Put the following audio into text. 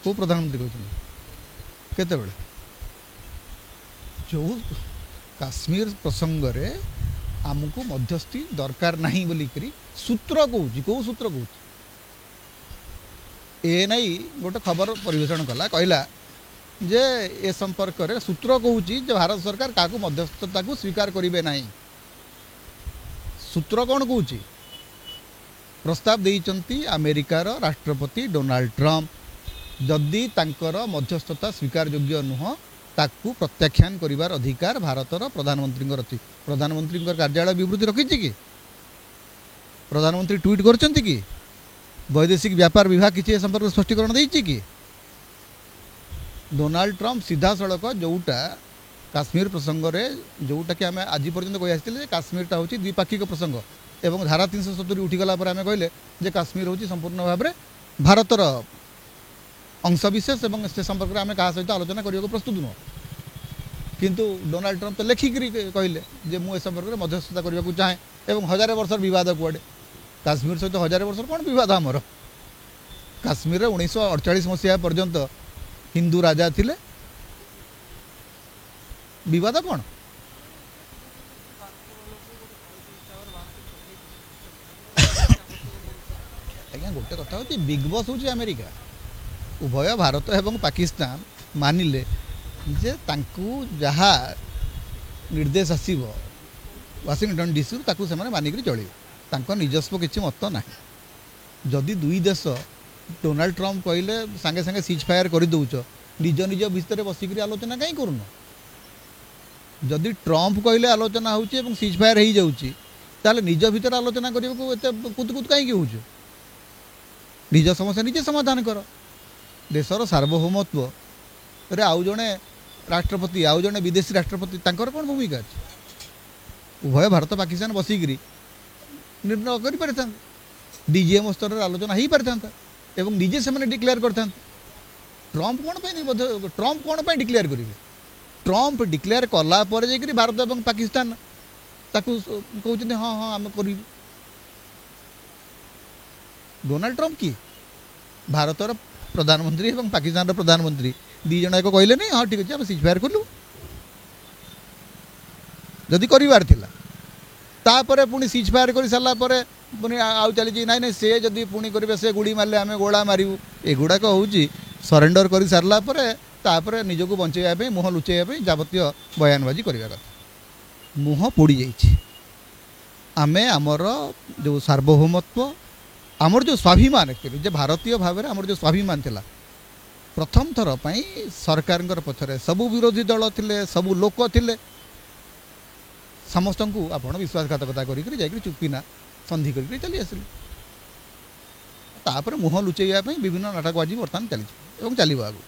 को प्रधानमंत्री कहते केतेबेले जो काश्मीर प्रसंग रे आमको मध्यस्थी दरकार नहीं बोलिकी सूत्र कौच कौ सूत्र कौच ए नहीं गोटे खबर परिवेषण कला कहला जे ए संपर्क रे सूत्र कहूँ भारत सरकार क्या मध्यस्थता को स्वीकार करेंगे ना सूत्र कौन कौच प्रस्ताव देइचंती अमेरिकार राष्ट्रपति डोनाल्ड ट्रंप जदि तांकर मध्यस्थता स्वीकार योग्य नुह ताकू प्रत्याख्यान करिवार अधिकार भारतर प्रधानमंत्री अच्छी प्रधानमंत्री कार्यालय विवृत्ति रखी कि प्रधानमंत्री ट्वीट करचंती कि वैदेशिक व्यापार विभाग किसी संपर्क स्पष्टीकरण देइछि कि डोनाल्ड ट्रंप सीधा सड़क जोटा काश्मीर प्रसंग रे जोटा कि आम आज पर्यंत कही आसते काश्मीरटा हूँ द्विपाक्षिक प्रसंग एवं धारा 370 उठीगला आम कहले जे काश्मीर हूँ संपूर्ण भाव में भारतर अंशविशेष एवं से संपर्क में आम क्या सहित आलोचना करने को प्रस्तुत नुह किंतु डोनाल्ड ट्रंप तो लेखिकी कहले जे मुझे संपर्क में मध्यस्थता करने को चाहे एवं 1000 वर्षर बद कूड़े काश्मीर सहित 1000 वर्ष कौन बद आमर काश्मीर 1948 मसीहा पर्यंत हिंदू राजा थिले बद कौन आज्ञा गोटे कथा हूँ बिग बॉस हूँ अमेरिका उभय भारत एवं पाकिस्तान मानिले जे तांकू जहा निर्देश आसीबो वाशिंगटन डीसी ताकू से मानिक चलिए तांको निजस्व किसी मत ना जदि दुई देश डोनाल्ड ट्रंप कहले सांगे सांगे सीज फायर कर दौच निज निज भितर बसिक आलोचना कहीं करून जदि ट्रंप कहले आलोचना होची सीज फायर हो जाऊँगी ताले निज भितर आलोचना करने को कुद कुद कहीं हो निज समस्या निजे समाधान कर देशर सार्वभौमत्व रे आउ जड़े राष्ट्रपति आउ जड़े विदेशी राष्ट्रपति तांकर कौन भूमिका अच्छी उभय भारत पाकिस्तान बसिकी निर्णय कर डीजीएम स्तर आलोचना हो पारि था एवं निजे से डिक्लेयर करते ट्रंप कौन ट्रंप कौन डिक्लेयर करेंगे ट्रंप डिक्लेयर कलापर जाकि भारत और पाकिस्तान ताकू कहते हाँ हाँ आम कर डोनाल्ड ट्रंप किए भारतर प्रधानमंत्री और पाकिस्तान प्रधानमंत्री दी जन एक कहले नहीं हाँ ठीक अच्छे आम सीज फायर कलु जदि करार तापर पुणी सीज फायर कर सारापर पुणी आउ चली ना ना सी जदि पुणी करेंगे से गुड़ी मारे आम गोला मारू एगुड़ाक हूँ सरेंडर कर सारापर निजक बचाई मुह लुचाई जावतीय बयानबाजी करवा कथा मुह पोड़ी जामें आमर जो सार्वभौमत्व आमर जो स्वाभिमान एक्चुअली जे भारतीय भाव में आमर जो स्वाभिमान थिला प्रथम थर पर सरकार पछरे सबू विरोधी दल थिले सबू लोक थिले समस्त को आपण विश्वासघातकता करी चुप्पीना संधि करी चली आसिले मुह लुचेया विभिन्न नाटकबाजी बर्तमान चली चलो आगू